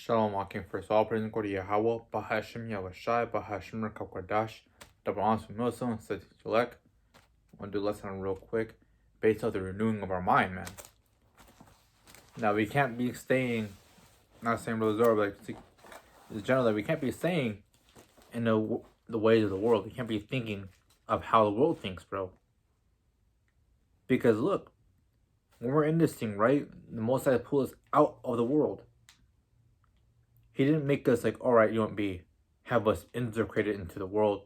Shalom, walking first. All praise and glory to Yahweh, Bahashim Yahushai, Bahashim Rakakwadash, double honors from Muslim, said Jalek. I want to do a lesson real quick, based on the renewing of our mind, man. Now, we can't be staying, not saying Rosar, but like, in general, that we can't be staying in the ways of the world. We can't be thinking of how the world thinks, bro. Because look, when we're in this thing, right, the Most High pull us out of the world. He didn't make us like, all right, you won't have us integrated into the world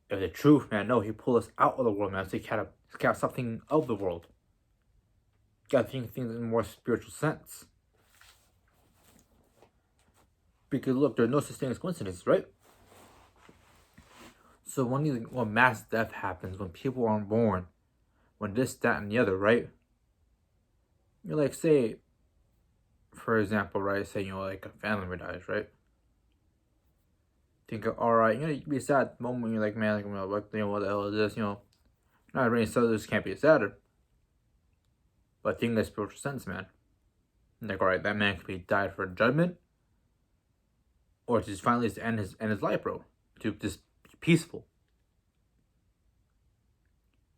of the truth, man. No, he pulled us out of the world, man. So he gotta stop thinking of the world. You gotta think things in a more spiritual sense. Because look, there's no such thing as coincidence, right? So when mass death happens, when people aren't born, when this, that, and the other, right? You're like, say, for example, right? Say, like a family member dies, right? Think, all right, you can be sad at the moment when you're like, man, like, what the hell is this? Not really, so this can't be sadder. But think in the spiritual sense, man. Like, all right, that man could be died for judgment, or to just finally end his life, bro. To just be peaceful.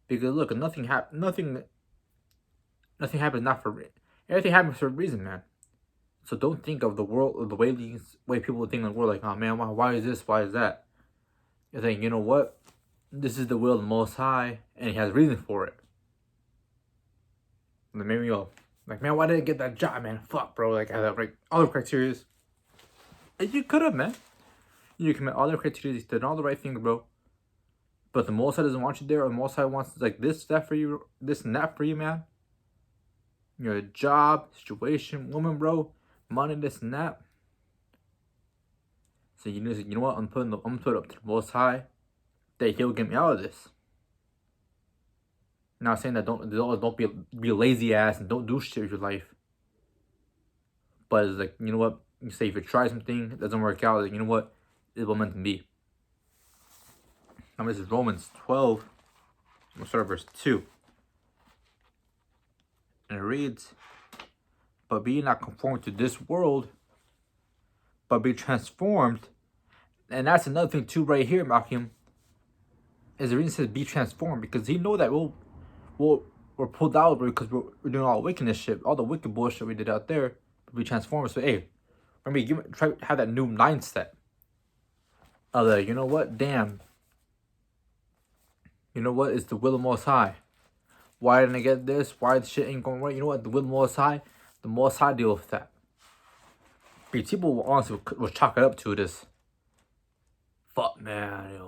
Because look, nothing happens not for everything happens for a reason, man. So don't think of the world or the way people think of the world like, oh man, why is this? Why is that? You're thinking, you know what? This is the will of the Most High, and He has a reason for it. And then maybe you'll like, man, why did I get that job, man? Fuck, bro. Like, I have like all the criteria. And you could have, man. You commit all the criteria. You did all the right things, bro. But the Most High doesn't want you there. Or the Most High wants like this, that for you, this and that for you, man. Your job, situation, woman, bro, money, this and that. So you know what? I'm putting it up to the Most High that He'll get me out of this. Not saying that don't be a lazy ass and don't do shit with your life. But it's like, you know what? You say if you try something, it doesn't work out, like, you know what? It's what meant to be. Now this is Romans 12. We'll start at verse 2. And it reads, but be not conformed to this world, but be transformed. And that's another thing too right here, Malcolm. Is the reason it says be transformed, because He know that we're pulled out because we're doing all the wickedness shit, all the wicked bullshit we did out there. But be transformed. So hey, when we try to have that new mindset of like, you know what? Damn. You know what? It's the will of Most High. Why didn't I get this? Why the shit ain't going right? You know what? The will of Most High. The Most High deal with that. Because people honestly will chalk it up to this. Fuck, man.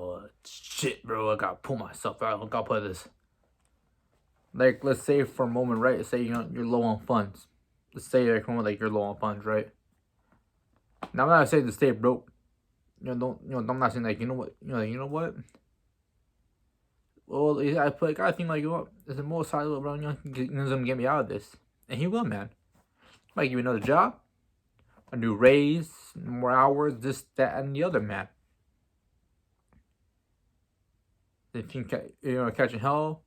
Shit, bro. I gotta pull myself out. I gotta put this. Like, let's say for a moment, right? Say you're low on funds. Let's say like you're low on funds, right? Now I'm not saying to stay broke. I'm not saying like, you know what? Well, I gotta think like, there's a Most High, bro. He's gonna get me out of this, and He will, man. Might give you another job, a new raise, more hours, this, that, and the other, man. If you can, catching hell,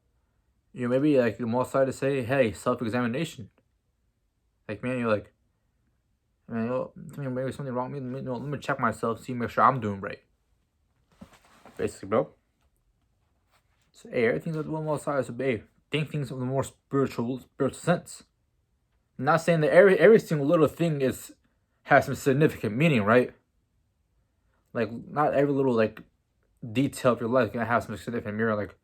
maybe like the Most High to say, hey, self-examination. Like, man, you're like, man, maybe something wrong with me. Let me check myself, make sure I'm doing right. Basically, bro. So, hey, everything that the Most High is obey. Think things of the more spiritual sense. I'm not saying that every single little thing has some significant meaning, right? Like, not every little like detail of your life gonna have some significant meaning. Like,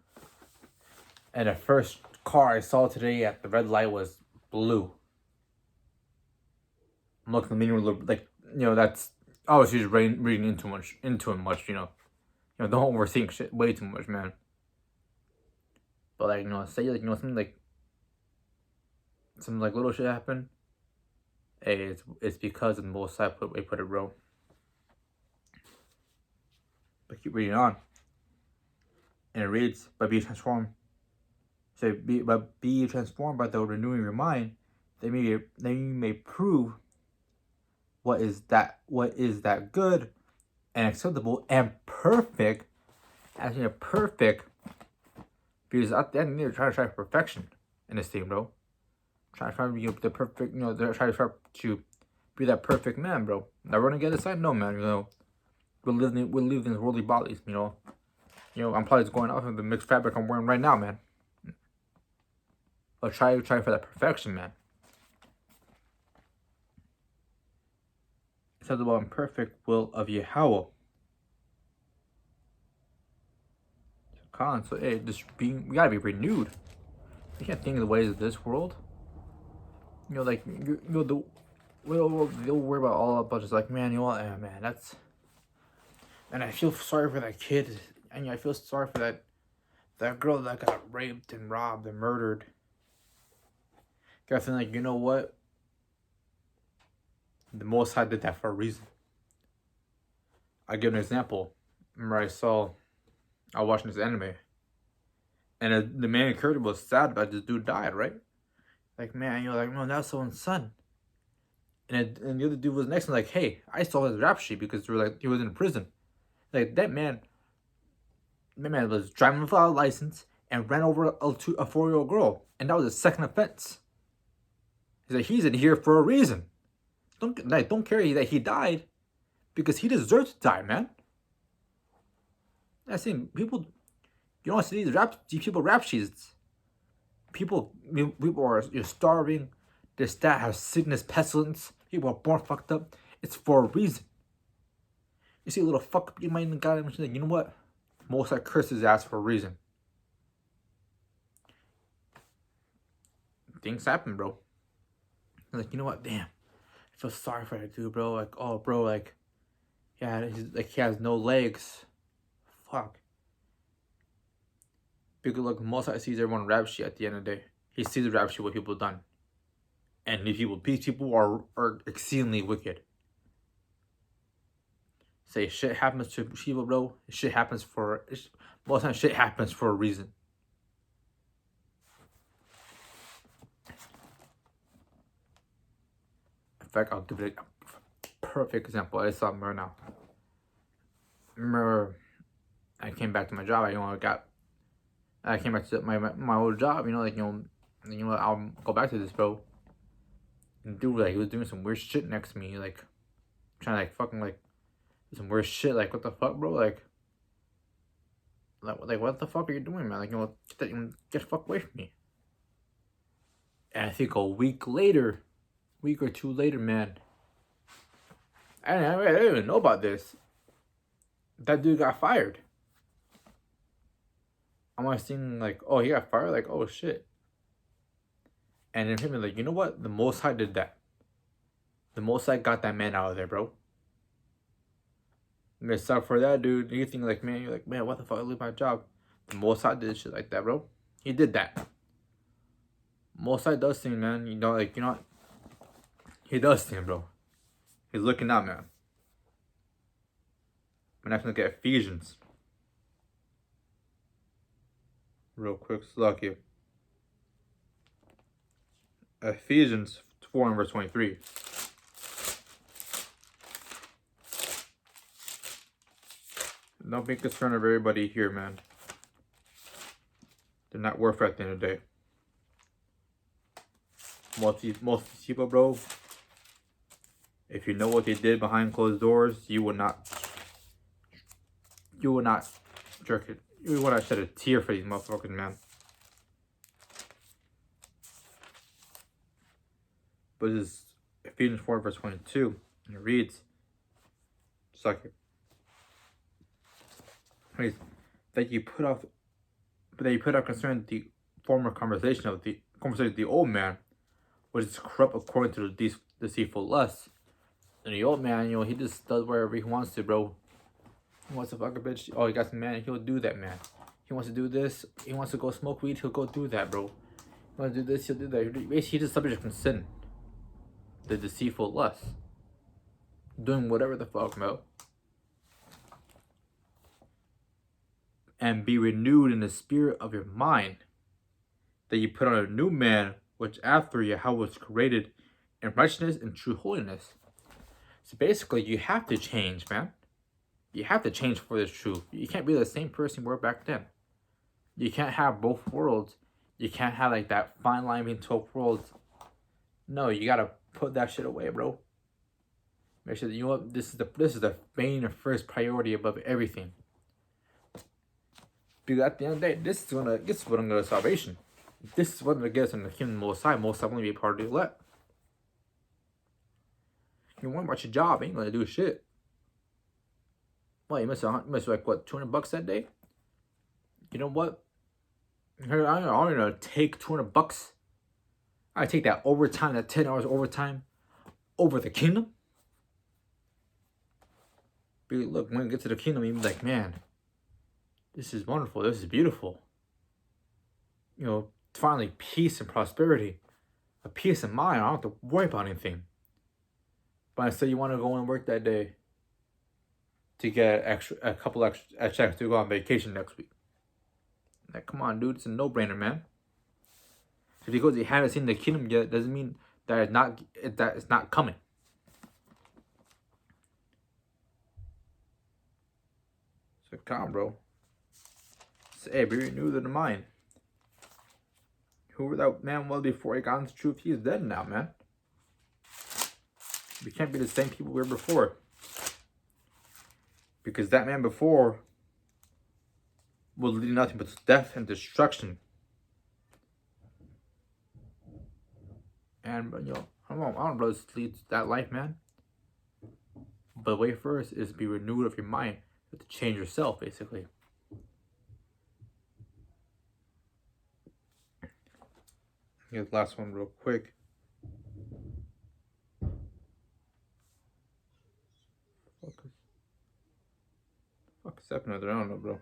and the first car I saw today at the red light was blue. I'm looking at the meaning, like, that's obviously just reading into it much. Don't overthink shit way too much, man. But like, say like something like some like little shit happen. Hey, it's because of the Most High put it, bro. But keep reading on. And it reads, but be transformed. So be transformed by the renewing of your mind, that you may prove what is that good and acceptable and perfect. Actually, perfect. Because at the end, they're trying to strive for perfection in this thing, bro. Trying to be the perfect, they're trying to strive to be that perfect man, bro. Never gonna get this side, no, man. You know, we live in worldly bodies. You know, I'm probably just going off of the mixed fabric I'm wearing right now, man. But try for that perfection, man. It says about imperfect will of Yahweh. So hey, we gotta be renewed. You can't think of the ways of this world. You know, like they'll worry about all about just like, man, you know what, man, that's. And I feel sorry for that kid, and I feel sorry for that girl that got raped and robbed and murdered. I feel like, you know what? The Most High did that for a reason. I'll give an example. Remember, I was watching this anime, and the main character was sad about this dude died, right? Like, man, you're like, no, that's someone's son. And the other dude was next to him, like, hey, I saw his rap sheet because they were like, he was in prison. Like, that man was driving without a license and ran over a 4-year-old girl, and that was his second offense. He's like, he's in here for a reason. Don't care that he died, because he deserves to die, man. I seen people. You don't see these people rap sheets. People are starving. Their stat has sickness, pestilence. People are born fucked up. It's for a reason. You see a little fuck up, you might even got him. You know what? Most High curse his ass for a reason. Things happen, bro. Like, you know what? Damn, I feel sorry for that dude, bro. Like, oh, bro, like, yeah, he has no legs. Fuck. Because look, Most High sees everyone rap shit at the end of the day. He sees the rap shit what people done. And these people are exceedingly wicked. Say shit happens to people, bro. Most times shit happens for a reason. In fact, I'll give it a perfect example. I saw right now. Remember, I came back to my job. I came back to my old job. I'll go back to this, bro. And dude, like, he was doing some weird shit next to me, like, trying to, like, fucking, like, do some weird shit. Like, what the fuck, bro? Like, what the fuck are you doing, man? Like, get the fuck away from me. And I think a week or two later, man, I didn't even know about this. That dude got fired. I'm like seeing, like, oh, he got fired? Like, oh, shit. And then him, like, you know what? The Most High did that. The Most High got that man out of there, bro. And it's up for that dude. You think, like, man, you're like, man, what the fuck? I leave my job. The Most High did shit like that, bro. He did that. Most High does things, man. He does things, bro. He's looking out, man. I'm gonna have to look at Ephesians. Real quick, lucky. Ephesians 4 and verse 23. Don't be concerned of everybody here, man. They're not worth it at the end of the day. Most of these people, bro, if you know what they did behind closed doors, you will not jerk it. You would not shed a tear for these motherfuckers, man. But this is Ephesians 4 verse 22, and it reads, suck it. That you put off concerning the former conversation of the old man, which is corrupt according to the deceitful lusts. And the old man, he just does whatever he wants to, bro. He wants to fuck a bitch. Oh, he got some man. He'll do that, man. He wants to do this. He wants to go smoke weed. He'll go do that, bro. He wants to do this. He'll do that. Basically, he's just subject to sin. The deceitful lust. Doing whatever the fuck, bro. And be renewed in the spirit of your mind, that you put on a new man, which after Yahweh was created in righteousness and true holiness. So basically, you have to change, man. You have to change for this truth. You can't be the same person you were back then. You can't have both worlds. You can't have, like, that fine line between 12 worlds. No, you gotta put that shit away, bro. Make sure that you know what this is the main and first priority above everything. Because at the end of the day, this is what I'm gonna salvation. This is what gonna get us in the kingdom of Most High. Most High want to be a part of the elect. You want about your job, ain't gonna do shit. Well, you miss like what, $200 that day? You know what? I'm gonna take $200. I take that overtime, that 10 hours overtime, over the kingdom. Because look, when you get to the kingdom, you'll be like, man, this is wonderful. This is beautiful. You know, finally peace and prosperity, a peace of mind. I don't have to worry about anything. But instead, you want to go and work that day to get a couple extra checks to go on vacation next week. Like, come on, dude, it's a no-brainer, man. Just because you haven't seen the kingdom yet doesn't mean that it's not coming. So come on, bro. Say, hey, be renewed in the mind. Who that man was before he got into truth, he is dead now, man. We can't be the same people we were before. Because that man before will lead nothing but death and destruction. And you know, I don't know, lead that life, man. But the way first is to be renewed of your mind. You have to change yourself, basically. Here's the last one real quick. Fuck is happening there? I don't know, bro.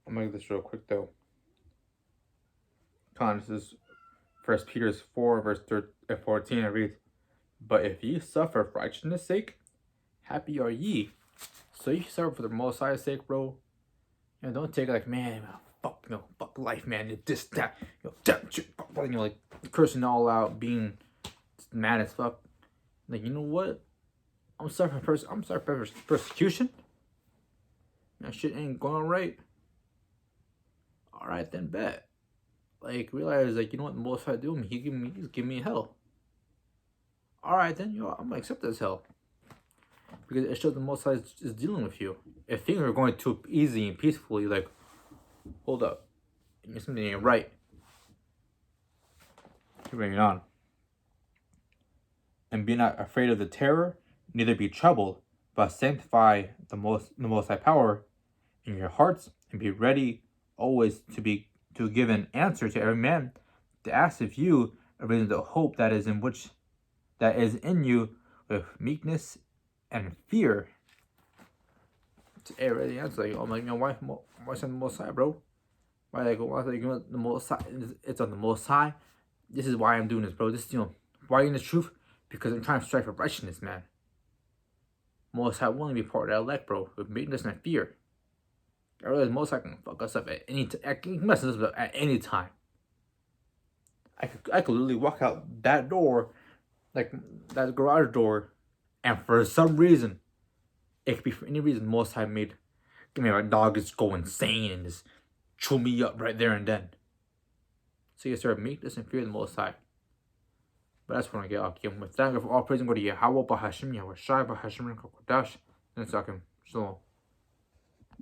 I'll make this real quick though. This is 1 Peter 4 verse 14. It reads, "But if ye suffer for righteousness' sake, happy are ye." So you suffer for the Most High's sake, bro. You know, don't take it like, man, fuck, you know, fuck life, man. This, that, you know, that, you know, like cursing all out, being mad as fuck. Like, you know what? I'm suffering persecution. That shit ain't going right. All right, then bet. Like, realize, like, you know what the Most High doing? He's giving me hell. All right, then, you know, I'm gonna accept this hell because it shows the Most High is dealing with you. If things are going too easy and peacefully, like, hold up, something ain't right. Keep bringing it on. And be not afraid of the terror, neither be troubled, but sanctify the most High power in your hearts, and be ready always to give an answer to every man to ask of you according to the hope that is in you with meekness and fear. Hey, really, that's like, oh my, you know, why it's on the Most High, bro? Why like, you know, the Most High? It's on the Most High. This is why I'm doing this, bro. This, you know, why in the truth? Because I'm trying to strive for righteousness, man. Most High willing to be part of that elect, bro, with meekness and fear. I realize Most High can fuck us up at any time. I can mess us up at any time. I could literally walk out that door, like that garage door, and for some reason, it could be for any reason, Most High made my dog just go insane and just chew me up right there and then. So you start meekness and fear the Most High. But that's what I get off. With that, for all praise and glory to Yahweh, Bahashim, Yahweh Shai, Bahashim, and Kokodash, and Sakim. Shalom.